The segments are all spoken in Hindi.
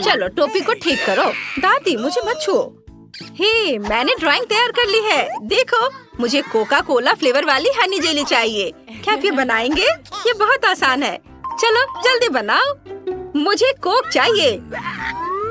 चलो टोपी को ठीक करो। दादी मुझे मत छुओ। हे, मैंने ड्राइंग तैयार कर ली है। देखो, मुझे कोका कोला फ्लेवर वाली हनी जेली चाहिए। क्या आप ये बनाएंगे? ये बहुत आसान है। चलो जल्दी बनाओ। मुझे कोक चाहिए।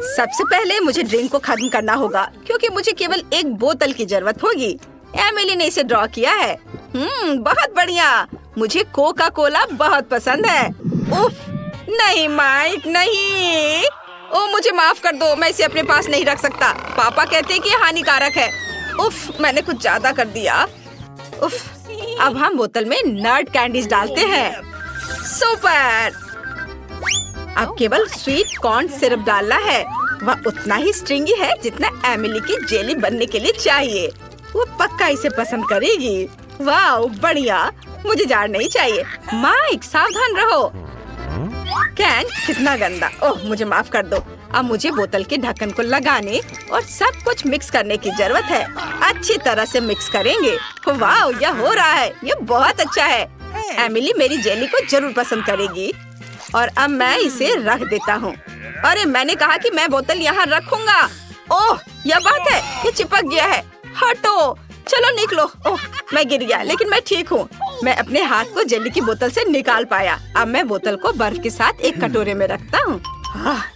सबसे पहले मुझे ड्रिंक को खत्म करना होगा क्योंकि मुझे केवल एक बोतल की जरूरत होगी। एमिली ने इसे ड्रॉ किया है। बहुत बढ़िया। मुझे कोका कोला बहुत पसंद है। उफ, नहीं माइक नहीं। ओ मुझे माफ कर दो, मैं इसे अपने पास नहीं रख सकता। पापा कहते हैं कि ये हानिकारक है। उफ, मैंने कुछ ज्यादा कर दिया। उफ, अब हम बोतल में नट कैंडीज डालते हैं। सुपर। अब केवल स्वीट कॉर्न सिरप डालना है। वह उतना ही स्ट्रिंगी है जितना एमिली की जेली बनने के लिए चाहिए। वो पक्का इसे पसंद करेगी। वाह बढ़िया। मुझे जार नहीं चाहिए। माइक सावधान रहो। कैन कितना गंदा। ओह मुझे माफ कर दो। अब मुझे बोतल के ढक्कन को लगाने और सब कुछ मिक्स करने की जरूरत है। अच्छी तरह से मिक्स करेंगे। वाह यह हो रहा है। ये बहुत अच्छा है। एमिली मेरी जेली को जरूर पसंद करेगी। और अब मैं इसे रख देता हूँ। अरे मैंने कहा कि मैं बोतल यहाँ रखूंगा। ओह यह बात है, ये चिपक गया है। हटो, चलो निकलो। ओह मैं गिर गया, लेकिन मैं ठीक हूँ। मैं अपने हाथ को जेली की बोतल से निकाल पाया। अब मैं बोतल को बर्फ के साथ एक कटोरे में रखता हूँ।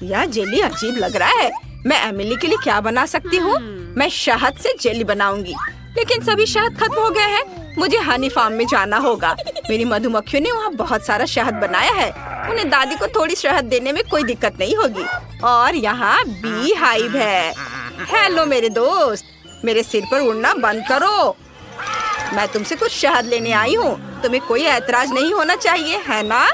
यह जेली अजीब लग रहा है। मैं एमिली के लिए क्या बना सकती हूँ? मैं शहद से जेली बनाऊंगी, लेकिन सभी शहद खत्म हो गए हैं। मुझे हनी फार्म में जाना होगा। मेरी मधुमक्खियों ने वहाँ बहुत सारा शहद बनाया है। उन्हें दादी को थोड़ी शहद देने में कोई दिक्कत नहीं होगी। और यहाँ बी हाइव है। हेलो मेरे दोस्त, मेरे सिर पर उड़ना बंद करो। मैं तुमसे कुछ शहद लेने आई हूँ। तुम्हें कोई ऐतराज नहीं होना चाहिए, है ना?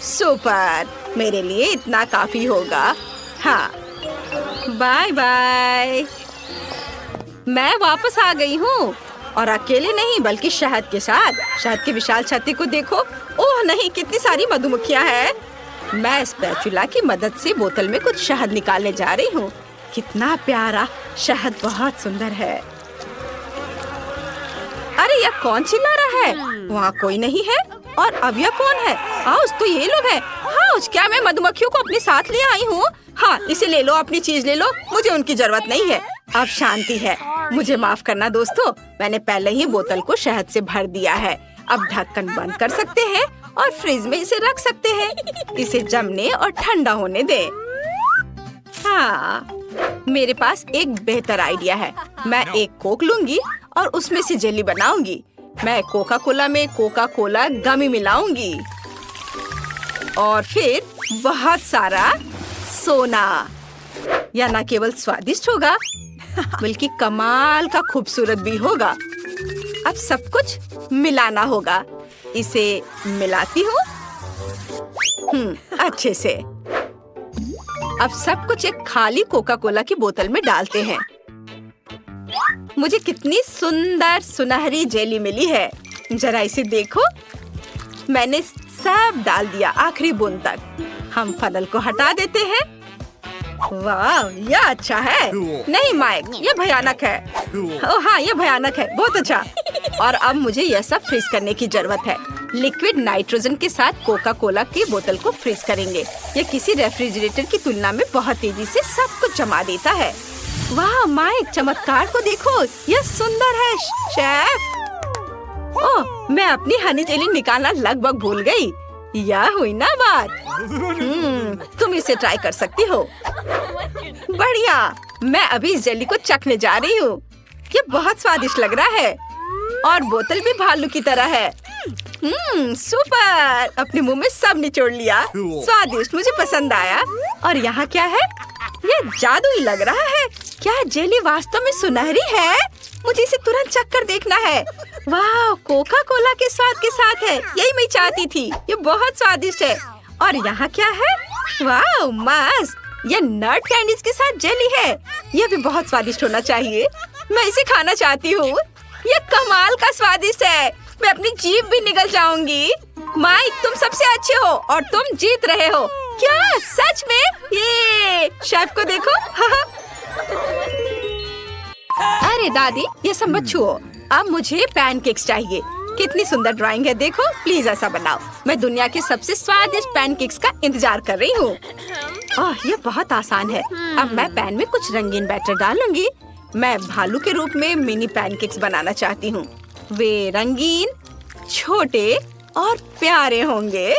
सुपर, मेरे लिए इतना काफी होगा। हाँ बाय बाय। मैं वापस आ गई हूँ, और अकेले नहीं बल्कि शहद के साथ। शहद की विशाल छत्ती को देखो। ओह नहीं, कितनी सारी मधुमक्खियाँ हैं। मैं स्पैचुला की मदद से बोतल में कुछ शहद निकालने जा रही हूँ। कितना प्यारा शहद, बहुत सुंदर है। अरे यह कौन चिल्ला रहा है? वहाँ कोई नहीं है। और अब यह कौन है? हाउस, तो ये लोग हैं। हाउस, क्या मैं मधुमक्खियों को अपने साथ ले आई हूँ? हाँ इसे ले लो, अपनी चीज ले लो। मुझे उनकी जरूरत नहीं है। अब शांति है। मुझे माफ करना दोस्तों, मैंने पहले ही बोतल को शहद से भर दिया है। अब ढक्कन बंद कर सकते हैं और फ्रिज में इसे रख सकते हैं। इसे जमने और ठंडा होने दें। हाँ, मेरे पास एक बेहतर आइडिया है। मैं एक कोक लूंगी और उसमें से जेली बनाऊंगी। मैं कोका कोला में कोका कोला गमी मिलाऊंगी और फिर बहुत सारा सोना। यह न केवल स्वादिष्ट होगा बल्कि कमाल का खूबसूरत भी होगा। अब सब कुछ मिलाना होगा। इसे मिलाती हूँ अच्छे से। अब सब कुछ एक खाली कोका कोला की बोतल में डालते हैं। मुझे कितनी सुंदर सुनहरी जेली मिली है। जरा इसे देखो। मैंने सब डाल दिया, आखिरी बूंद तक। हम फनल को हटा देते हैं। वाह, यह अच्छा है। नहीं माइक, यह भयानक है। ओह हाँ, यह भयानक है। बहुत अच्छा। और अब मुझे यह सब फ्रीज करने की जरूरत है। लिक्विड नाइट्रोजन के साथ कोका कोला की बोतल को फ्रीज करेंगे। यह किसी रेफ्रिजरेटर की तुलना में बहुत तेजी से सब कुछ जमा देता है। वाह माइक, चमत्कार को देखो, यह सुंदर है शेफ। ओह, मैं अपनी हनी जेली निकालना लगभग भूल गई। यह हुई ना बात। तुम इसे ट्राई कर सकती हो। बढ़िया, मैं अभी इस जेली को चखने जा रही हूँ। ये बहुत स्वादिष्ट लग रहा है और बोतल भी भालू की तरह है। सुपर, अपने मुंह में सब निचोड़ लिया। स्वादिष्ट, मुझे पसंद आया। और यहाँ क्या है? यह जादुई लग रहा है। क्या जेली वास्तव में सुनहरी है? मुझे इसे तुरंत चख कर देखना है। वाह, कोका कोला के स्वाद के साथ है। यही मैं चाहती थी। ये बहुत स्वादिष्ट है। और यहाँ क्या है? वाह मस्त, ये नट कैंडीज के साथ जेली है। यह भी बहुत स्वादिष्ट होना चाहिए। मैं इसे खाना चाहती हूँ। ये कमाल का स्वादिष्ट है। मैं अपनी जीभ भी निगल जाऊंगी। माइक, तुम सबसे अच्छे हो और तुम जीत रहे हो। क्या सच में? ये शेफ को देखो। अरे दादी, ये सब मत छुओ। अब मुझे पैनकेक्स चाहिए। कितनी सुंदर ड्राइंग है, देखो। प्लीज ऐसा बनाओ। मैं दुनिया के सबसे स्वादिष्ट पैनकेक्स का इंतजार कर रही हूँ। ये बहुत आसान है। अब मैं पैन में कुछ रंगीन बैटर डालूंगी। मैं भालू के रूप में मिनी पैनकेक्स बनाना चाहती हूँ। वे रंगीन, छोटे और प्यारे होंगे।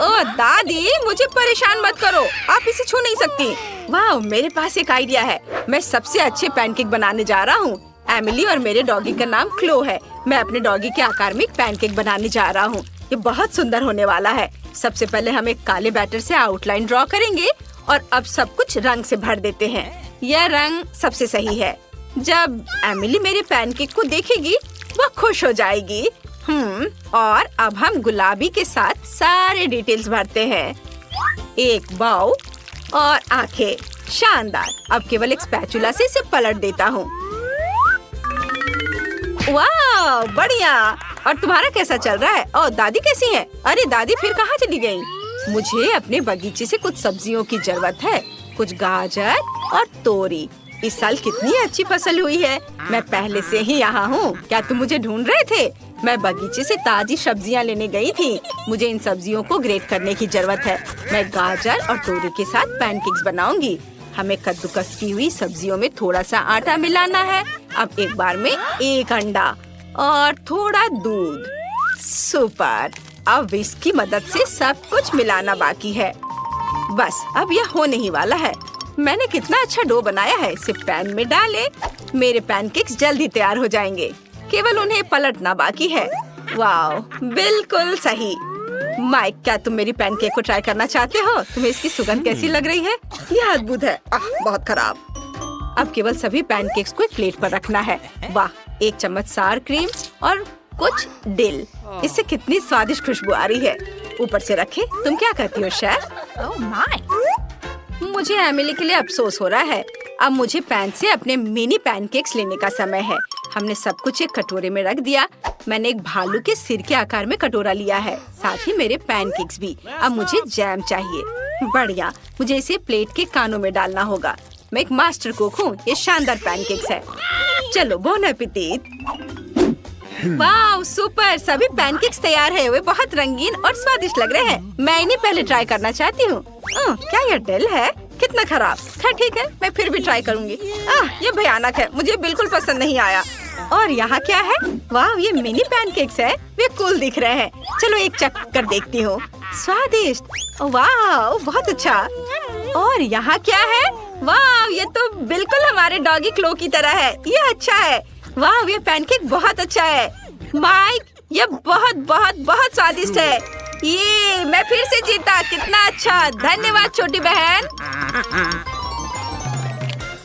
ओह दादी, मुझे परेशान मत करो, आप इसे छू नहीं सकती। वाह, मेरे पास एक आइडिया है। मैं सबसे अच्छे पैनकेक बनाने जा रहा हूँ। एमिली और मेरे डॉगी का नाम क्लो है। मैं अपने डॉगी के आकार में एक पैनकेक बनाने जा रहा हूँ। ये बहुत सुंदर होने वाला है। सबसे पहले हम एक काले बैटर से आउटलाइन ड्रॉ करेंगे और अब सब कुछ रंग से भर देते हैं। यह रंग सबसे सही है। जब एमिली मेरे पैनकेक को देखेगी, वह खुश हो जाएगी। और अब हम गुलाबी के साथ सारे डिटेल्स भरते हैं। एक बाउ और आंखें। शानदार। अब केवल एक स्पैचुला से इसे पलट देता हूँ। वाह, बढ़िया। और तुम्हारा कैसा चल रहा है? और दादी कैसी है? अरे दादी फिर कहाँ चली गई? मुझे अपने बगीचे से कुछ सब्जियों की जरूरत है। कुछ गाजर और तोरी। इस साल कितनी अच्छी फसल हुई है। मैं पहले से ही यहाँ हूँ। क्या तुम मुझे ढूंढ रहे थे? मैं बगीचे से ताजी सब्जियाँ लेने गई थी। मुझे इन सब्जियों को ग्रेट करने की जरूरत है। मैं गाजर और तोरी के साथ पैनकेक्स बनाऊंगी। हमें कद्दूकस की हुई सब्जियों में थोड़ा सा आटा मिलाना है। अब एक बार में एक अंडा और थोड़ा दूध। सुपर। अब इसकी मदद से सब कुछ मिलाना बाकी है। बस अब यह होने ही वाला है। मैंने कितना अच्छा डो बनाया है। इसे पैन में डालें। मेरे पैनकेक्स जल्दी तैयार हो जाएंगे। केवल उन्हें पलटना बाकी है। वाह, बिल्कुल सही। माइक, क्या तुम मेरी पैनकेक को ट्राई करना चाहते हो? तुम्हें इसकी सुगंध कैसी लग रही है? यह अद्भुत है। बहुत खराब। अब केवल सभी पैनकेक्स को एक प्लेट पर रखना है। वाह, एक चम्मच सार क्रीम और कुछ डिल। इससे कितनी स्वादिष्ट खुशबू आ रही है। ऊपर से रखे। तुम क्या कहती हो शेफ? Oh my! मुझे एमिली के लिए अफसोस हो रहा है। अब मुझे पैन से अपने मिनी पैनकेक्स लेने का समय है। हमने सब कुछ एक कटोरे में रख दिया। मैंने एक भालू के सिर के आकार में कटोरा लिया है, साथ ही मेरे पैनकेक्स भी। अब मुझे जैम चाहिए। बढ़िया, मुझे इसे प्लेट के कानों में डालना होगा। मैं एक मास्टर कुक हूँ। ये शानदार पैनकेक्स है। चलो, बोन एपेटिट। वाह, सुपर। सभी पैनकेक्स तैयार है। वे बहुत रंगीन और स्वादिष्ट लग रहे हैं। मैं इन्हें पहले ट्राई करना चाहती हूँ। क्या यह डिल है? कितना खराब। ठीक है, मैं फिर भी ट्राई करूँगी। ये भयानक है। मुझे बिल्कुल पसंद नहीं आया। और यहाँ क्या है? वाह, ये मिनी पैनकेक्स है। वे कूल दिख रहे हैं। चलो एक चख कर देखती हूँ। स्वादिष्ट। वाह, बहुत अच्छा। और यहाँ क्या है? वाह, ये तो बिल्कुल हमारे डॉगी क्लो की तरह है। ये अच्छा है। वाह, ये पैनकेक बहुत अच्छा है। माइक, ये बहुत बहुत बहुत स्वादिष्ट है। ये मैं फिर से जीता। कितना अच्छा। धन्यवाद छोटी बहन।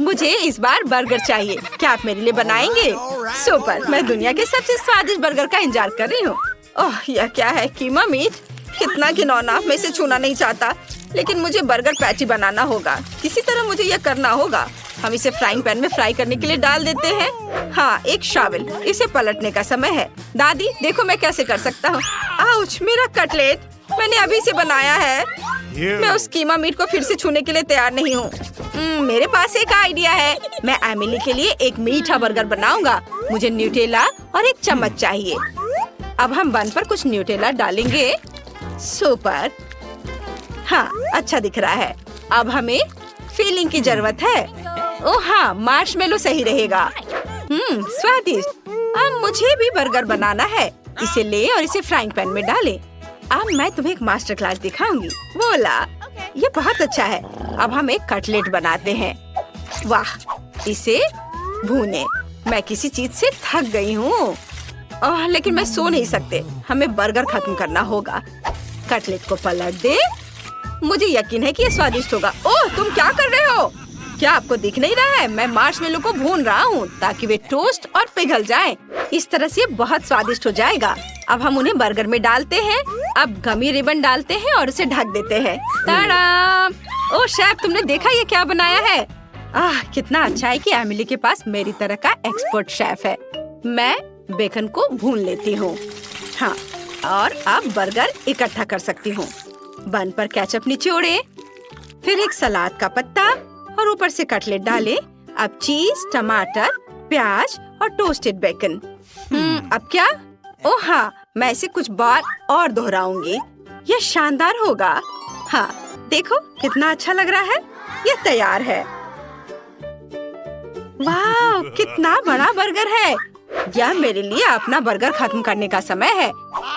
मुझे इस बार बर्गर चाहिए। क्या आप मेरे लिए बनाएंगे? सुपर। मैं दुनिया के सबसे स्वादिष्ट बर्गर का इंतजार कर रही हूँ। ओह, यह क्या है? कीमा मीट। कितना घिनौना। मैं इसे छूना नहीं चाहता, लेकिन मुझे बर्गर पैटी बनाना होगा। किसी तरह मुझे यह करना होगा। हम इसे फ्राइंग पैन में फ्राई करने के लिए डाल देते हैं। हाँ, एक शावल। इसे पलटने का समय है। दादी, देखो मैं कैसे कर सकता हूँ। आउच, मेरा कटलेट। मैंने अभी से बनाया है। मैं उस कीमा मीट को फिर से छूने के लिए तैयार नहीं हूँ। मेरे पास एक आइडिया है। मैं एमिली के लिए एक मीठा बर्गर बनाऊंगा। मुझे न्यूटेला और एक चम्मच चाहिए। अब हम बन पर कुछ न्यूटेला डालेंगे। सुपर। हाँ, अच्छा दिख रहा है। अब हमें फिलिंग की जरूरत है। ओह हाँ, मार्शमेलो सही रहेगा। स्वादिष्ट। अब मुझे भी बर्गर बनाना है। इसे ले और इसे फ्राइंग पैन में डालें। अब मैं तुम्हें एक मास्टर क्लास दिखाऊंगी। बोला, ये बहुत अच्छा है। अब हम एक कटलेट बनाते हैं। वाह, इसे भूने। मैं किसी चीज से थक गई हूँ। लेकिन मैं सो नहीं सकते। हमें बर्गर खत्म करना होगा। कटलेट को पलट दे। मुझे यकीन है कि ये स्वादिष्ट होगा। ओह, तुम क्या कर रहे हो? क्या आपको दिख नहीं रहा है? मैं मार्शमेलो को भून रहा हूँ ताकि वे टोस्ट और पिघल जाएं। इस तरह से बहुत स्वादिष्ट हो जाएगा। अब हम उन्हें बर्गर में डालते हैं। अब गमी रिबन डालते हैं और उसे ढक देते हैं। ताड़ाम! ओह शेफ, तुमने देखा ये क्या बनाया है? कितना अच्छा है कि एमिली के पास मेरी तरह का एक्सपर्ट शेफ है। मैं बेकन को भून लेती हूँ। हाँ, और अब बर्गर इकट्ठा कर सकती हूँ। बन पर केचप निचोड़े, फिर एक सलाद का पत्ता और ऊपर से कटलेट डाले। अब चीज, टमाटर, प्याज और टोस्टेड बेकन। अब क्या? ओह हाँ, मैं इसे कुछ बार और दोहराऊंगी। ये शानदार होगा। हाँ, देखो कितना अच्छा लग रहा है। ये तैयार है। वाह, कितना बड़ा बर्गर है। यह मेरे लिए अपना बर्गर खत्म करने का समय है।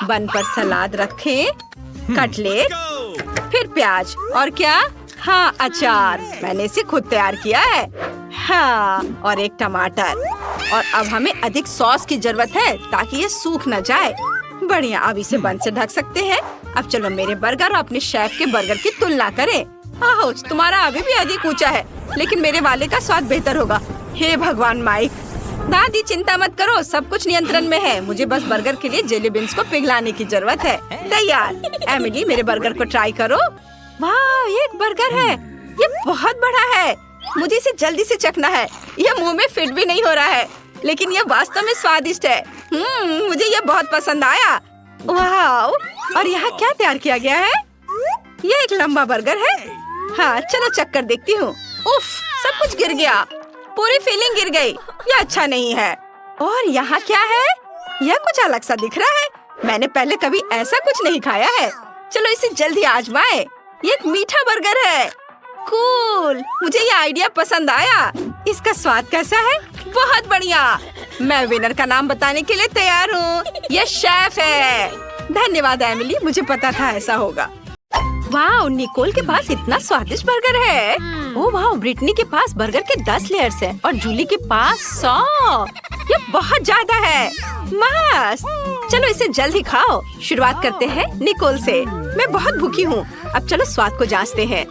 बन पर सलाद रखें, कटलेट, फिर प्याज और क्या? हाँ, अचार। मैंने इसे खुद तैयार किया है। हाँ, और एक टमाटर। और अब हमें अधिक सॉस की जरूरत है ताकि ये सूख न जाए। बढ़िया, अब इसे बन से ढक सकते हैं। अब चलो मेरे बर्गर और अपने शेफ के बर्गर की तुलना करें। आहो, तुम्हारा अभी भी अधिक ऊंचा है, लेकिन मेरे वाले का स्वाद बेहतर होगा। हे भगवान माइक। दादी चिंता मत करो, सब कुछ नियंत्रण में है। मुझे बस बर्गर के लिए जेली बीन्स को पिघलाने की जरूरत है। तैयार। एमिली, मेरे बर्गर को ट्राई करो। वाह, ये एक बर्गर है। ये बहुत बड़ा है। मुझे इसे जल्दी से चखना है। यह मुंह में फिट भी नहीं हो रहा है, लेकिन यह वास्तव में स्वादिष्ट है। मुझे यह बहुत पसंद आया। वाह, और यहाँ क्या तैयार किया गया है? यह एक लंबा बर्गर है। हाँ, चलो चख कर देखती हूँ। उफ, सब कुछ गिर गया। पूरी फीलिंग गिर गई। यह अच्छा नहीं है। और यहाँ क्या है? यह कुछ अलग सा दिख रहा है। मैंने पहले कभी ऐसा कुछ नहीं खाया है। चलो इसे जल्दी आजमाएं। ये एक मीठा बर्गर है। कूल, मुझे ये आइडिया पसंद आया। इसका स्वाद कैसा है? बहुत बढ़िया। मैं विनर का नाम बताने के लिए तैयार हूँ। ये शेफ है। धन्यवाद एमिली, मुझे पता था ऐसा होगा। वाह, निकोल के पास इतना स्वादिष्ट बर्गर है। ओह वाह, ब्रिटनी के पास बर्गर के 10 लेयर्स हैं और जूली के पास 100। ये बहुत ज्यादा है। मस्त। चलो इसे जल्दी खाओ। शुरुआत करते हैं निकोल से। मैं बहुत भूखी हूँ। अब चलो स्वाद को जांचते हैं।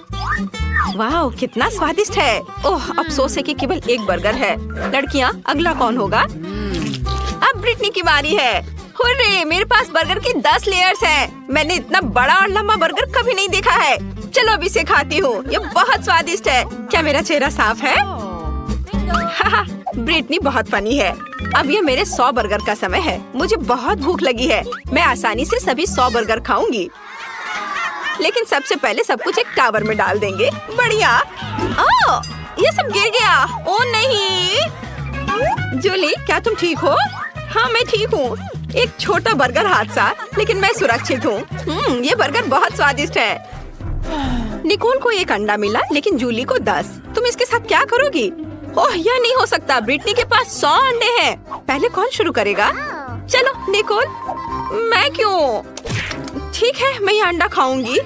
वाह, कितना स्वादिष्ट है। ओह, अफसोस है कि केवल एक बर्गर है। लड़कियाँ, अगला कौन होगा? अब ब्रिटनी की बारी है। हुर्रे, मेरे पास बर्गर की 10 लेयर्स हैं। मैंने इतना बड़ा और लंबा बर्गर कभी नहीं देखा है। चलो अब इसे खाती हूँ। ये बहुत स्वादिष्ट है। क्या मेरा चेहरा साफ है? हाहा, ब्रिटनी बहुत फनी है। अब ये मेरे 100 बर्गर का समय है। मुझे बहुत भूख लगी है। मैं आसानी से सभी 100 बर्गर खाऊंगी, लेकिन सबसे पहले सब कुछ एक टावर में डाल देंगे। बढ़िया। ओह, ये सब गिर गया। ओह नहीं। जूली, क्या तुम ठीक हो? हाँ, मैं ठीक हूँ। एक छोटा बर्गर हादसा, लेकिन मैं सुरक्षित हूँ। ये बर्गर बहुत स्वादिष्ट है। निकोल को एक अंडा मिला, लेकिन जूली को 10। तुम इसके साथ क्या करोगी? ओह, यह नहीं हो सकता। ब्रिटनी के पास 100 अंडे हैं। पहले कौन शुरू करेगा? चलो निकोल। मैं क्यों? ठीक है, मैं ये अंडा खाऊंगी।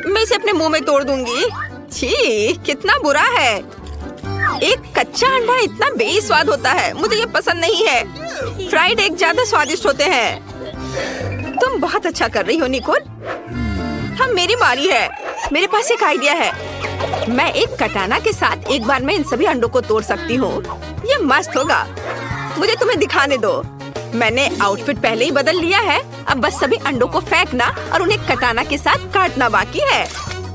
मैं इसे अपने मुंह में तोड़ दूंगी। छी, कितना बुरा है। एक कच्चा अंडा इतना बेस्वाद होता है। मुझे ये पसंद नहीं है। फ्राइड एग ज्यादा स्वादिष्ट होते हैं। तुम बहुत अच्छा कर रही हो निकोल। हाँ, मेरी बारी है। मेरे पास एक आइडिया है। मैं एक कटाना के साथ एक बार में इन सभी अंडों को तोड़ सकती हूँ। ये मस्त होगा। मुझे तुम्हें दिखाने दो। मैंने आउटफिट पहले ही बदल लिया है। अब बस सभी अंडों को फेंकना और उन्हें कटाना के साथ काटना बाकी है।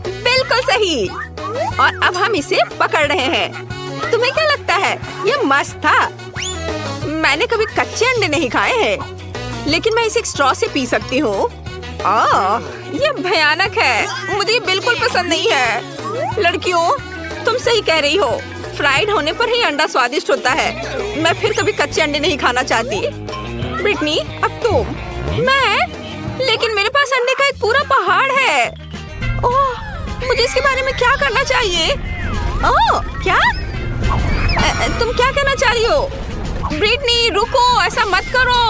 बिल्कुल सही। और अब हम इसे पकड़ रहे हैं। तुम्हें क्या लगता है? ये मस्त था। मैंने कभी कच्चे अंडे नहीं खाए हैं, लेकिन मैं इसे एक स्ट्रॉ से पी सकती हूँ। ये भयानक है। मुझे बिल्कुल पसंद नहीं है। लड़कियों, तुम सही कह रही हो। फ्राइड होने पर ही अंडा स्वादिष्ट होता है। मैं फिर कभी कच्चे अंडे नहीं खाना चाहती। ब्रिटनी, अब तुम। मैं? लेकिन मेरे पास अंडे का एक पूरा पहाड़ है। ओह, मुझे इसके बारे में क्या करना चाहिए? ओह, क्या? तुम क्या कहना चाह रही हो? ब्रिटनी, रुको, ऐसा मत करो।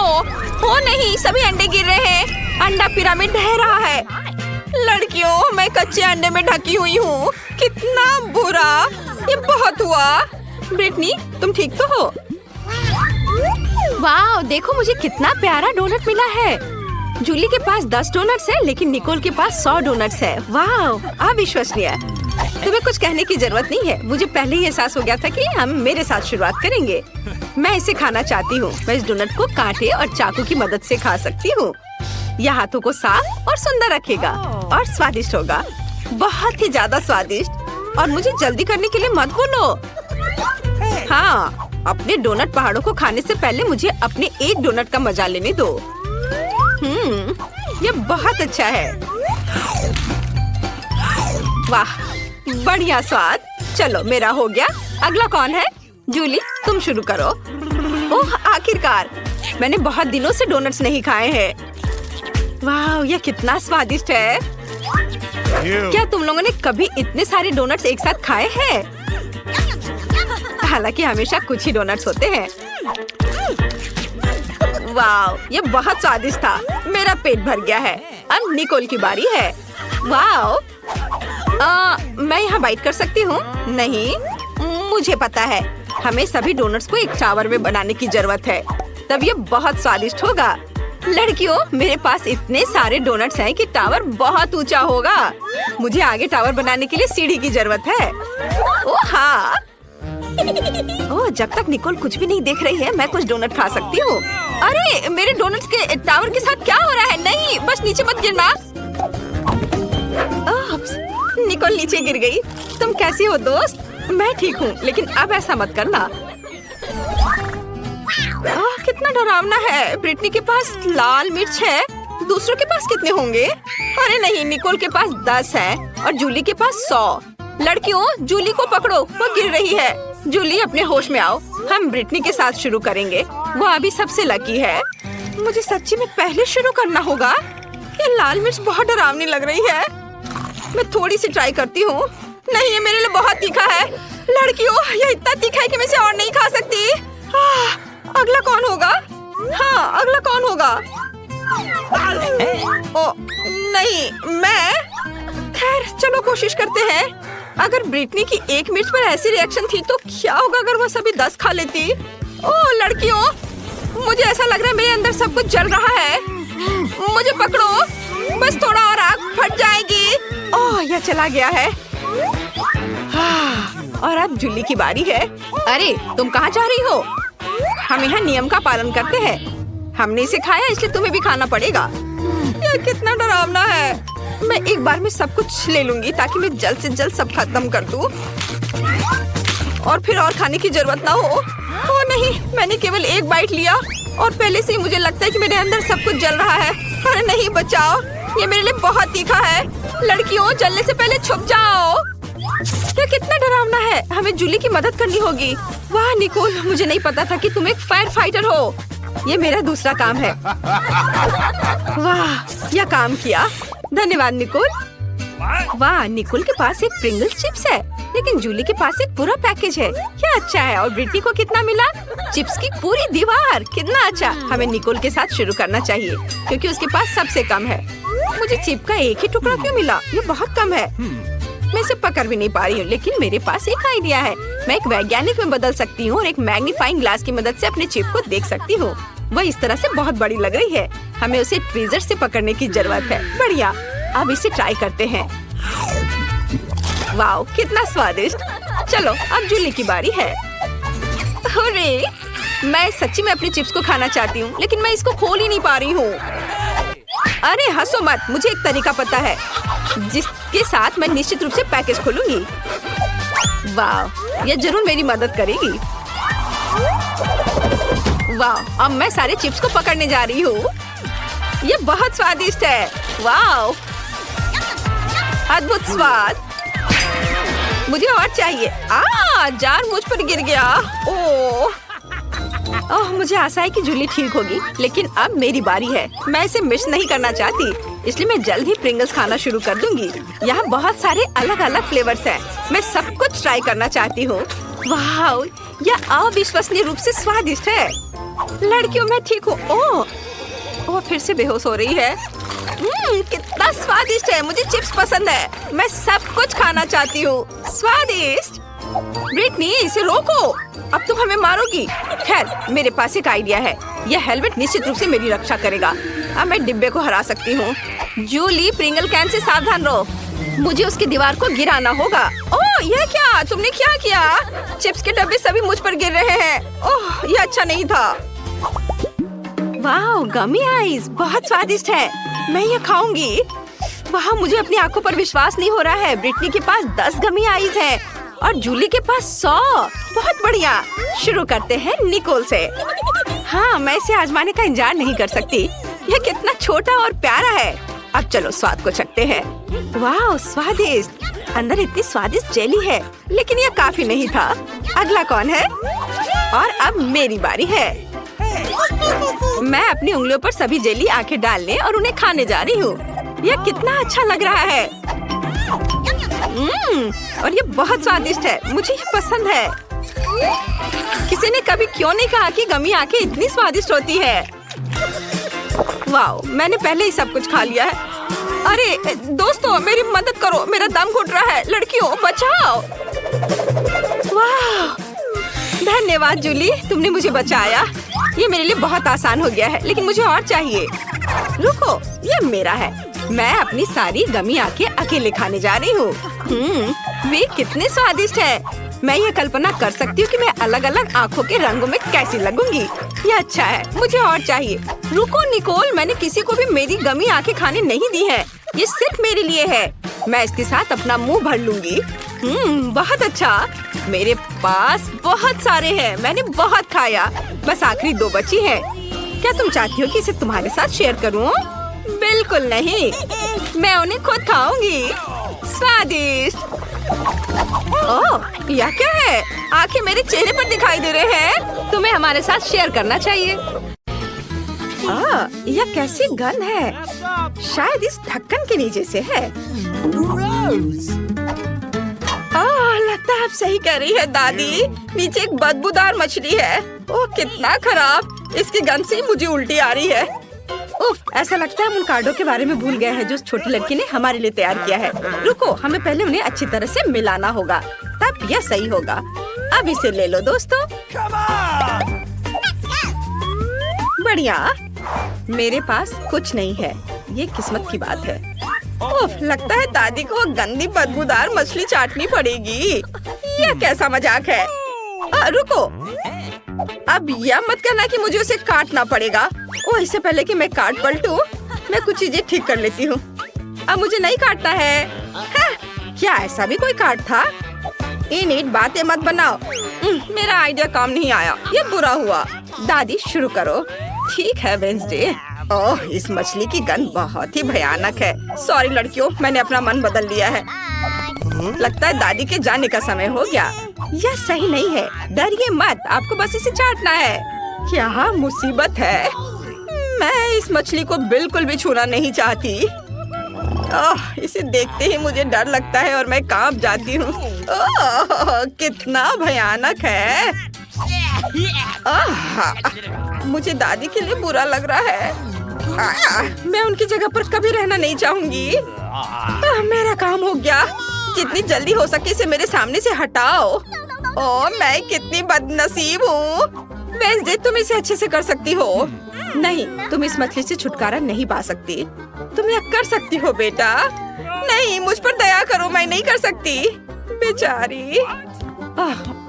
हो नहीं, सभी अंडे गिर रहे हैं। अंडा पिरामिड ढह रहा है। लड़कियों, मैं कच्चे अंडे में ढकी हुई हूँ। कितना बुरा। ये बहुत हुआ। ब्रिटनी, तुम ठीक तो हो? वाह, देखो मुझे कितना प्यारा डोनट मिला है। जूली के पास 10 डोनट्स है, लेकिन निकोल के पास 100 डोनट्स है। वाह, अविश्वसनीय। तुम्हें कुछ कहने की जरूरत नहीं है। मुझे पहले ही एहसास हो गया था कि हम मेरे साथ शुरुआत करेंगे। मैं इसे खाना चाहती हूँ। मैं इस डोनट को कांटे और चाकू की मदद से खा सकती हूँ। यह हाथों को साफ और सुंदर रखेगा और स्वादिष्ट होगा। बहुत ही ज्यादा स्वादिष्ट। और मुझे जल्दी करने के लिए मत बोलो। हाँ, अपने डोनट पहाड़ों को खाने से पहले मुझे अपने एक डोनट का मजा लेने दो। ये बहुत अच्छा है। वाह, बढ़िया स्वाद। चलो, मेरा हो गया। अगला कौन है? जूली, तुम शुरू करो। ओह, आखिरकार। मैंने बहुत दिनों से डोनट्स नहीं खाए हैं। वाह, यह कितना स्वादिष्ट है। क्या तुम लोगों ने कभी इतने सारे डोनट्स एक साथ खाए हैं? हालांकि हमेशा कुछ ही डोनट्स होते हैं। वाह, ये बहुत स्वादिष्ट था। मेरा पेट भर गया है। अब निकोल की बारी है। वाह, मैं यहाँ बाइट कर सकती हूँ? नहीं, मुझे पता है। हमें सभी डोनट्स को एक टावर में बनाने की जरूरत है, तब ये बहुत स्वादिष्ट होगा। लड़कियों, मेरे पास इतने सारे डोनट्स हैं कि टावर बहुत ऊंचा होगा। मुझे आगे टावर बनाने के लिए सीढ़ी की जरूरत है। ओह हाँ। ओह, जब तक निकोल कुछ भी नहीं देख रही है, मैं कुछ डोनट खा सकती हूँ। अरे, मेरे डोनट्स के टावर के साथ क्या हो रहा है? नहीं, बस नीचे मत गिरना। निकोल नीचे गिर गई। तुम कैसी हो दोस्त? मैं ठीक हूँ, लेकिन अब ऐसा मत करना। कितना डरावना है। ब्रिटनी के पास लाल मिर्च है, दूसरों के पास कितने होंगे? अरे नहीं, निकोल के पास 10 है और जूली के पास 100। लड़कियों, जूली को पकड़ो, वो गिर रही है। जूली, अपने होश में आओ। हम ब्रिटनी के साथ शुरू करेंगे। वो अभी सबसे लकी है। मुझे सच्ची में पहले शुरू करना होगा। ये लाल मिर्च बहुत डरावनी लग रही है। मैं थोड़ी सी ट्राई करती हूँ। नहीं, ये मेरे लिए बहुत तीखा है। लड़कियों, ये इतना तीखा है कि मैं इसे और नहीं खा सकती। अगला कौन होगा? हाँ, अगला कौन होगा? ओ नहीं, मैं। खैर, चलो कोशिश करते हैं। अगर ब्रिटनी की एक मिर्च पर ऐसी रिएक्शन थी तो क्या होगा अगर वो सभी 10 खा लेती? ओह लड़कियों, मुझे ऐसा लग रहा है मेरे अंदर सब कुछ जल रहा है। मुझे पकड़ो, बस थोड़ा और आग फट जाएगी। ओह, यह चला गया है। और अब जूली की बारी है। अरे, तुम कहाँ जा रही हो? हम यहाँ नियम का पालन करते हैं। हमने इसे खाया, इसलिए तुम्हें भी खाना पड़ेगा। यह कितना डरावना है। मैं एक बार में सब कुछ ले लूंगी ताकि मैं जल्द से जल्द सब खत्म कर दूं और फिर और खाने की जरूरत ना हो। ओ नहीं, मैंने केवल एक बाइट लिया और पहले से ही मुझे लगता है कि मेरे अंदर सब कुछ जल रहा है। अरे नहीं, बचाओ, ये मेरे लिए बहुत तीखा है। लड़कियों, जलने से पहले छुप जाओ। ये कितना डरावना है। हमें जूली की मदद करनी होगी। वाह निकोल, मुझे नहीं पता था कि तुम एक फायर फाइटर हो। ये मेरा दूसरा काम है। वाह, यह काम किया। धन्यवाद निकोल। वाह, निकोल के पास एक प्रिंगल्स चिप्स है, लेकिन जूली के पास एक पूरा पैकेज है। क्या अच्छा है। और ब्रिटनी को कितना मिला? चिप्स की पूरी दीवार। कितना अच्छा। हमें निकोल के साथ शुरू करना चाहिए क्योंकि उसके पास सबसे कम है। मुझे चिप का एक ही टुकड़ा क्यों मिला? ये बहुत कम है। मैं इसे पकड़ भी नहीं पा रही हूँ, लेकिन मेरे पास एक आइडिया है। मैं एक वैज्ञानिक में बदल सकती हूँ और एक मैग्नीफाइंग ग्लास की मदद से अपने चिप को देख सकती हूँ। वह इस तरह से बहुत बड़ी लग रही है। हमें उसे ट्वीजर से पकड़ने की जरूरत है। बढ़िया, अब इसे ट्राई करते हैं। वाओ, कितना स्वादिष्ट। चलो, अब जूली की बारी है। अरे, मैं सच्ची में अपने चिप्स को खाना चाहती हूँ, लेकिन मैं इसको खोल ही नहीं पा रही हूँ। अरे हंसो मत, मुझे एक तरीका पता है जिसके साथ मैं निश्चित रूप से पैकेज खोलूंगी। वाह, यह जरूर मेरी मदद करेगी। वाह, अब मैं सारे चिप्स को पकड़ने जा रही हूँ। ये बहुत स्वादिष्ट है। वाह, अद्भुत स्वाद। मुझे और चाहिए। जार मुझ पर गिर गया। ओह, मुझे आशा है कि जूली ठीक होगी, लेकिन अब मेरी बारी है। मैं इसे मिस नहीं करना चाहती, इसलिए मैं जल्द ही प्रिंगल्स खाना शुरू कर दूंगी। यहाँ बहुत सारे अलग अलग फ्लेवर्स हैं। मैं सब कुछ ट्राई करना चाहती हूँ। वाह, यह अविश्वसनीय रूप से स्वादिष्ट है। लड़कियों, मैं ठीक हूँ। ओह, फिर से बेहोश हो रही है। कितना स्वादिष्ट है। मुझे चिप्स पसंद है। मैं सब कुछ खाना चाहती हूँ। स्वादिष्ट। ब्रिटनी, इसे रोको, अब तुम हमें मारोगी। खैर, मेरे पास एक आइडिया है। यह हेलमेट निश्चित रूप से मेरी रक्षा करेगा। अब मैं डिब्बे को हरा सकती हूँ। जूली, प्रिंगल कैन से सावधान रहो। मुझे उसकी दीवार को गिराना होगा। ओह, यह क्या? तुमने क्या किया? चिप्स के डब्बे सभी मुझ पर गिर रहे हैं। ओह, यह अच्छा नहीं था। वाह, गमी आइस बहुत स्वादिष्ट है। मैं ये खाऊंगी। वाह, मुझे अपनी आंखों पर विश्वास नहीं हो रहा है। ब्रिटनी के पास 10 गमी आइस है और जूली के पास 100। बहुत बढ़िया। शुरू करते हैं निकोल से। हाँ, मैं इसे आजमाने का इंतजार नहीं कर सकती। यह कितना छोटा और प्यारा है। अब चलो स्वाद को चखते हैं। वाह, स्वादिष्ट। अंदर इतनी स्वादिष्ट जेली है, लेकिन यह काफी नहीं था। अगला कौन है? और अब मेरी बारी है। मैं अपनी उंगलियों पर सभी जेली आंखें डालने और उन्हें खाने जा रही हूँ। यह कितना अच्छा लग रहा है। और ये बहुत स्वादिष्ट है। मुझे ये पसंद है। किसी ने कभी क्यों नहीं कहा कि गमी आंखें इतनी स्वादिष्ट होती है। वाओ, मैंने पहले ही सब कुछ खा लिया है। अरे दोस्तों, मेरी मदद करो, मेरा दम घुट रहा है। लड़कियों बचाओ। वाह, धन्यवाद जूली, तुमने मुझे बचाया। ये मेरे लिए बहुत आसान हो गया है, लेकिन मुझे और चाहिए। रुको, ये मेरा है। मैं अपनी सारी गमी आंखें अकेले खाने जा रही हूँ। वे कितने स्वादिष्ट है। मैं ये कल्पना कर सकती हूँ कि मैं अलग अलग आँखों के रंगों में कैसी लगूंगी। ये अच्छा है, मुझे और चाहिए। रुको निकोल, मैंने किसी को भी मेरी गमी आंखें खाने नहीं दी है। ये सिर्फ मेरे लिए है। मैं इसके साथ अपना मुंह भर लूंगी। बहुत अच्छा। मेरे पास बहुत सारे हैं। मैंने बहुत खाया। बस आखिरी 2 बची हैं। क्या तुम चाहती हो कि इसे तुम्हारे साथ शेयर करूं? बिल्कुल नहीं, मैं उन्हें खुद खाऊंगी। स्वादिष्ट। ओह, यह क्या है? आंखें मेरे चेहरे पर दिखाई दे रहे हैं। तुम्हें हमारे साथ शेयर करना चाहिए। यह कैसी गन है? शायद इस ढक्कन के नीचे से है। लगता है आप सही कह रही है दादी। नीचे एक बदबूदार मछली है। ओह, कितना खराब। इसकी गंध से मुझे उल्टी आ रही है। ओह, ऐसा लगता है हम उन कार्डों के बारे में भूल गए हैं जो उस छोटी लड़की ने हमारे लिए तैयार किया है। रुको, हमें पहले उन्हें अच्छी तरह से मिलाना होगा, तब यह सही होगा। अब इसे ले लो दोस्तों। बढ़िया। मेरे पास कुछ नहीं है। ये किस्मत की बात है। ओह, लगता है दादी को गंदी बदबूदार मछली चाटनी पड़ेगी। यह कैसा मजाक है? रुको, अब यह मत कहना कि मुझे उसे काटना पड़ेगा। ओह, इससे पहले कि मैं काट पलटूं, मैं कुछ चीजें ठीक कर लेती हूँ। अब मुझे नहीं काटना है। क्या ऐसा भी कोई काट था? इन बातें मत बनाओ। मेरा आइडिया काम नहीं आया। ये बुरा हुआ। दादी शुरू करो। ठीक है वेंसडे। ओह, इस मछली की गंध बहुत ही भयानक है। सॉरी लड़कियों, मैंने अपना मन बदल लिया है। लगता है दादी के जाने का समय हो गया। यह सही नहीं है। डरिए मत, आपको बस इसे चाटना है। क्या मुसीबत है। मैं इस मछली को बिल्कुल भी छूना नहीं चाहती। इसे देखते ही मुझे डर लगता है और मैं कांप जाती हूँ। कितना भयानक है। मुझे दादी के लिए बुरा लग रहा है। मैं उनकी जगह पर कभी रहना नहीं चाहूंगी। मेरा काम हो गया। जितनी जल्दी हो सके इसे मेरे सामने से हटाओ। ओह, मैं कितनी बदनसीब हूँ। वेंसडे, तुम इसे अच्छे से कर सकती हो। नहीं, तुम इस मछली से छुटकारा नहीं पा सकती। तुम यह कर सकती हो बेटा। नहीं, मुझ पर दया करो, मैं नहीं कर सकती। बेचारी।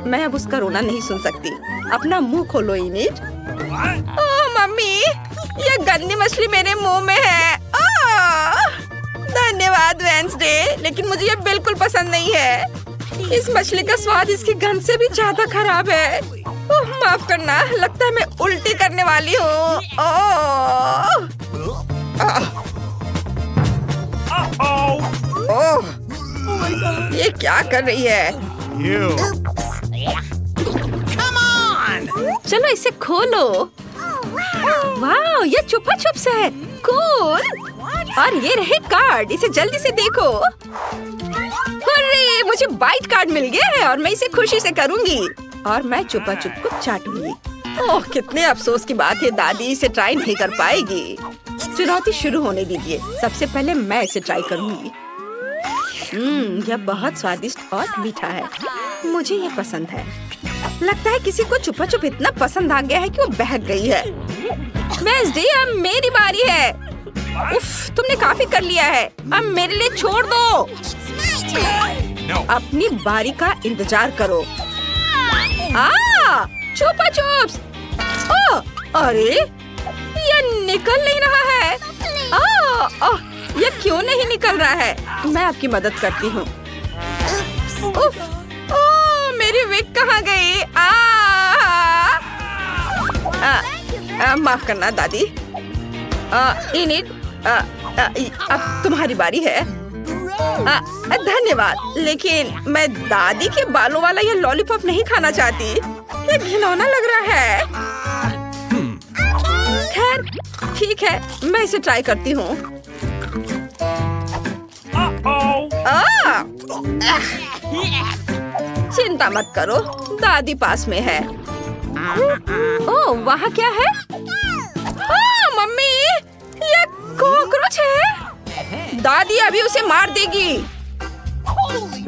मैं अब उसका रोना नहीं सुन सकती। अपना मुंह खोलो इनिट। ओह मम्मी, यह गंदी मछली मेरे मुंह में है। धन्यवाद वेंसडे, लेकिन मुझे यह बिल्कुल पसंद नहीं है। इस मछली का स्वाद इसकी गंध से भी ज्यादा खराब है। ओह, माफ करना, लगता है मैं उल्टी करने वाली हूँ। ये क्या कर रही है? चलो इसे खोलो। वाह, ये छुपा छुप से है। कूल। और ये रहे कार्ड, इसे जल्दी से देखो। अरे, मुझे बाइट कार्ड मिल गया है और मैं इसे खुशी से करूंगी। और मैं छुपा छुप को चाटूंगी। ओह, कितने अफसोस की बात है, दादी इसे ट्राई नहीं कर पाएगी। चुनौती शुरू होने दीजिए। सबसे पहले मैं इसे ट्राई करूंगी। यह बहुत स्वादिष्ट और मीठा है। मुझे यह पसंद है। लगता है किसी को छुपा छुप इतना पसंद आ गया है कि वो बहक गई है। वेंसडे, अब मेरी बारी है। उफ, तुमने काफी कर लिया है। अब मेरे लिए छोड़ दो। अपनी बारी का इंतजार करो। छुपा छुप्स। अरे, ये निकल नहीं रहा है। ये क्यों नहीं निकल रहा है? मैं आपकी मदद करती हूँ। उफ, मेरी विग कहाँ गई? माफ करना दादी। इनिट, अब तुम्हारी बारी है। धन्यवाद, लेकिन मैं दादी के बालों वाला ये लॉलीपॉप नहीं खाना चाहती। ये घिनौना लग रहा है। खैर ठीक है, मैं इसे ट्राई करती हूँ। चिंता मत करो, दादी पास में है। ओह, वहाँ क्या है? मम्मी, ये कॉकरोच है। दादी अभी उसे मार देगी।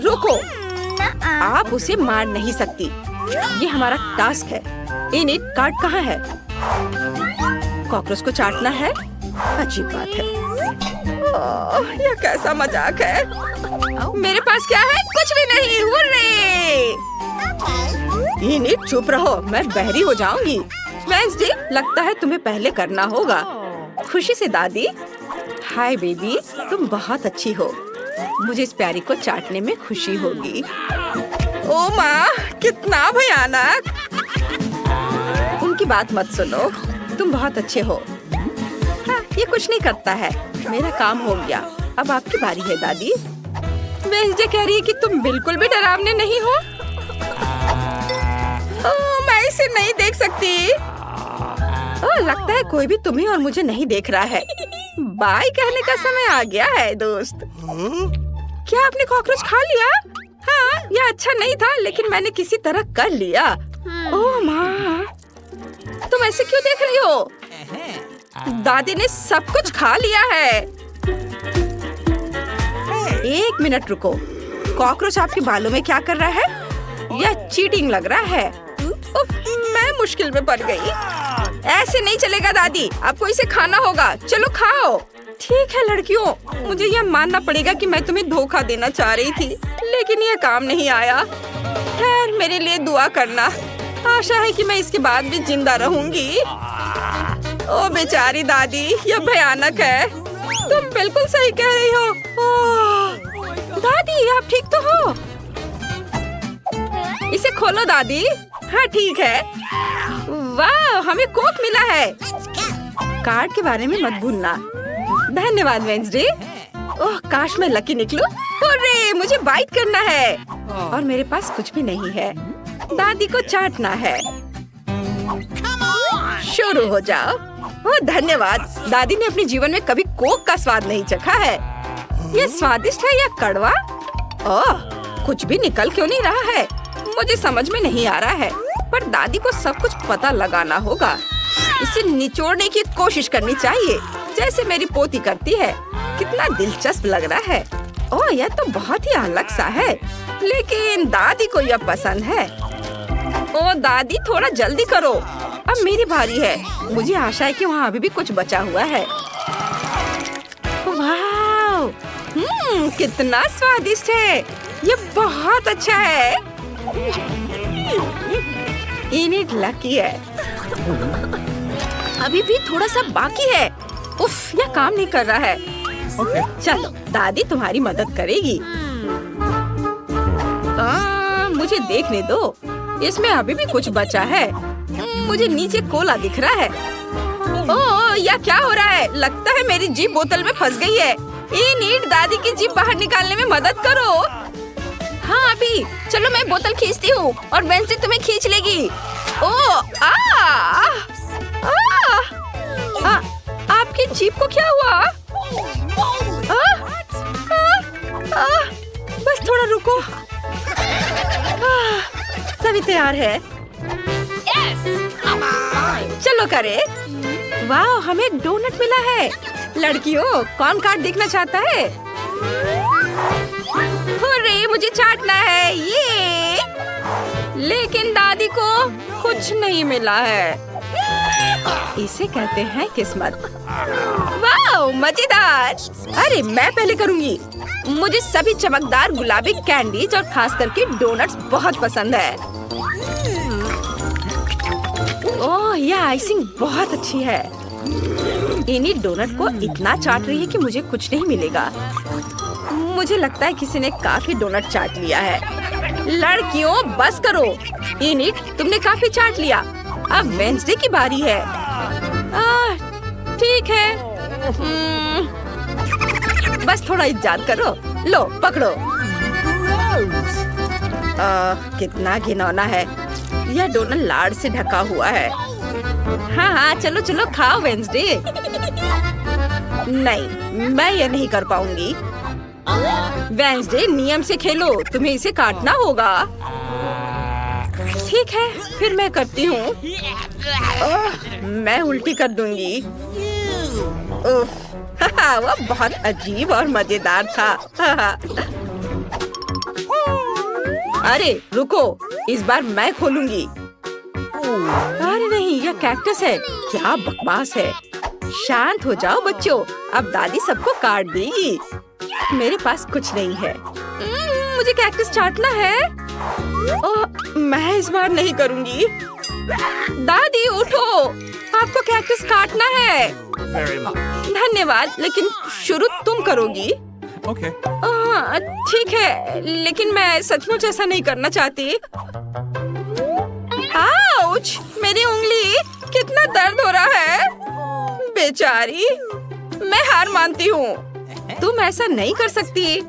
रुको, आप उसे मार नहीं सकती। ये हमारा टास्क है। इनिट, कार्ड कहाँ है? कॉकरोच को चाटना है? अजीब बात है। ओह, यह कैसा मजाक है। मेरे पास क्या है? कुछ भी नहीं। हुर्रे! इनिट, चुप रहो, मैं बहरी हो जाऊंगी। वेंसडे, लगता है तुम्हें पहले करना होगा। खुशी से दादी। हाय बेबी, तुम बहुत अच्छी हो। मुझे इस प्यारी को चाटने में खुशी होगी। ओ माँ, कितना भयानक। उनकी बात मत सुनो, तुम बहुत अच्छे हो। हाँ, ये कुछ नहीं करता है। मेरा काम हो गया, अब आपकी बारी है दादी। वेंसडे कह रही है कि तुम बिल्कुल भी डरावने नहीं हो। मैं इसे नहीं देख सकती। लगता है कोई भी तुम्हें और मुझे नहीं देख रहा है। बाय कहने का समय आ गया है दोस्त। क्या आपने कॉकरोच खा लिया? हाँ, यह अच्छा नहीं था, लेकिन मैंने किसी तरह कर लिया। ओह माँ, तुम ऐसे क्यों देख रही हो? दादी ने सब कुछ खा लिया है। एक मिनट रुको, कॉकरोच आपके बालों में क्या कर रहा है? यह चीटिंग लग रहा है। उफ, मैं मुश्किल में पड़ गई। ऐसे नहीं चलेगा दादी, आपको इसे खाना होगा। चलो खाओ। ठीक है लड़कियों, मुझे यह मानना पड़ेगा कि मैं तुम्हें धोखा देना चाह रही थी, लेकिन यह काम नहीं आया। खैर, मेरे लिए दुआ करना। आशा है कि मैं इसके बाद भी जिंदा रहूंगी। ओ बेचारी दादी, यह भयानक है। तुम बिल्कुल सही कह रही हो। दादी, आप ठीक तो हो? इसे खोलो दादी। हाँ ठीक है। वाह, हमें कोक मिला है। कार्ड के बारे में मत भूलना। धन्यवाद वेंसडे। ओह, काश मैं लकी निकलूं। अरे, मुझे बाइट करना है और मेरे पास कुछ भी नहीं है। दादी को चाटना है। शुरू हो जाओ। ओह धन्यवाद। दादी ने अपने जीवन में कभी कोक का स्वाद नहीं चखा है। ये स्वादिष्ट है या कड़वा? ओह, कुछ भी निकल क्यों नहीं रहा है? मुझे समझ में नहीं आ रहा है, पर दादी को सब कुछ पता लगाना होगा। इसे निचोड़ने की कोशिश करनी चाहिए, जैसे मेरी पोती करती है। कितना दिलचस्प लग रहा है। ओह, यह तो बहुत ही अलग सा है, लेकिन दादी को यह पसंद है। ओह दादी, थोड़ा जल्दी करो, अब मेरी बारी है। मुझे आशा है कि वहाँ अभी भी कुछ बचा हुआ है। वाह, कितना स्वादिष्ट है। ये बहुत अच्छा है। इनिट लकी है। अभी भी थोड़ा सा बाकी है। उफ, यह काम नहीं कर रहा है। चलो, दादी तुम्हारी मदद करेगी। मुझे देखने दो, इसमें अभी भी कुछ बचा है। मुझे नीचे कोला दिख रहा है। ओह, यह क्या हो रहा है? लगता है मेरी जीभ बोतल में फंस गई है। इनिट, दादी की जीभ बाहर निकालने में मदद करो। हाँ अभी, चलो मैं बोतल खींचती हूँ और वेंसडे तुम्हें खींच लेगी। ओह, आपकी जीभ को क्या हुआ? बस थोड़ा रुको। सभी तैयार है? चलो करे। वाह, हमें एक डोनट मिला है। लड़कियों, कौन कार्ड देखना चाहता है? अरे, मुझे चाटना है ये। लेकिन दादी को कुछ नहीं मिला है। इसे कहते हैं किस्मत। वाह, मजेदार। अरे, मैं पहले करूंगी। मुझे सभी चमकदार गुलाबी कैंडीज और खास करके डोनट्स बहुत पसंद है। ओह, यह आइसिंग बहुत अच्छी है। इन्हीं डोनट को इतना चाट रही है कि मुझे कुछ नहीं मिलेगा। मुझे लगता है किसी ने काफी डोनट चाट लिया है। लड़कियों, बस करो। इनिट, तुमने काफी चाट लिया। अब वेंसडे की बारी है। ठीक है। बस थोड़ा इंतजार करो। लो, पकड़ो। कितना घिनौना है। यह डोनट लाड़ से ढका हुआ है। हाँ हाँ, चलो चलो खाओ वेंसडे। नहीं, मैं ये नहीं कर पाऊंगी। वेंसडे, नियम से खेलो, तुम्हें इसे काटना होगा। ठीक है, फिर मैं करती हूँ। मैं उल्टी कर दूंगी। उफ, वो बहुत अजीब और मजेदार था। अरे रुको, इस बार मैं खोलूंगी। अरे नहीं, यह कैक्टस है। क्या बकवास है। शांत हो जाओ बच्चों, अब दादी सबको काट देगी। मेरे पास कुछ नहीं है। मुझे कैक्टस चाटना है। ओह, मैं इस बार नहीं करूंगी। दादी उठो, आपको कैक्टस काटना है। धन्यवाद, लेकिन शुरू तुम करोगी। Okay. ठीक है, लेकिन मैं सचमुच ऐसा नहीं करना चाहती। आउच! मेरी उंगली, कितना दर्द हो रहा है। बेचारी, मैं हार मानती हूँ। तुम ऐसा नहीं कर सकती।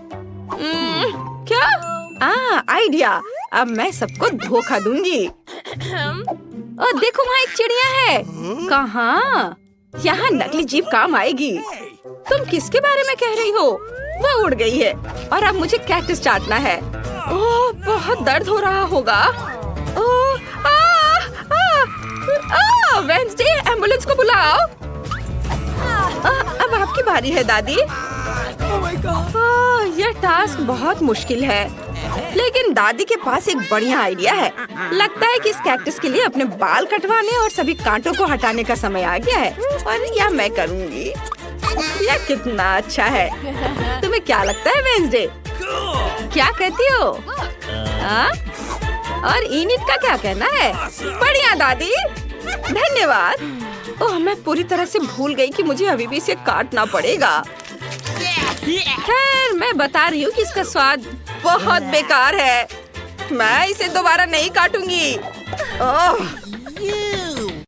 क्या? आइडिया। अब मैं सबको धोखा दूंगी। और देखो, वहाँ एक चिड़िया है। कहाँ? यहाँ नकली जीप काम आएगी। तुम किसके बारे में कह रही हो? वो उड़ गई है और अब मुझे कैक्टस चाटना है। ओह, बहुत दर्द हो रहा होगा। ओह, वेंसडे, एम्बुलेंस को बुलाओ। अब आपकी बारी है दादी। यह टास्क बहुत मुश्किल है, लेकिन दादी के पास एक बढ़िया आइडिया है। लगता है कि इस कैक्टस के लिए अपने बाल कटवाने और सभी कांटों को हटाने का समय आ गया है, और यह मैं करूँगी। यह कितना अच्छा है। तुम्हें क्या लगता है वेंसडे? क्या कहती हो? और इनिट का क्या कहना है? बढ़िया दादी, धन्यवाद। ओह, मैं पूरी तरह से भूल गई कि मुझे अभी भी इसे काटना पड़ेगा। खैर, मैं बता रही हूँ कि इसका स्वाद बहुत बेकार है। मैं इसे दोबारा नहीं काटूंगी। ओह,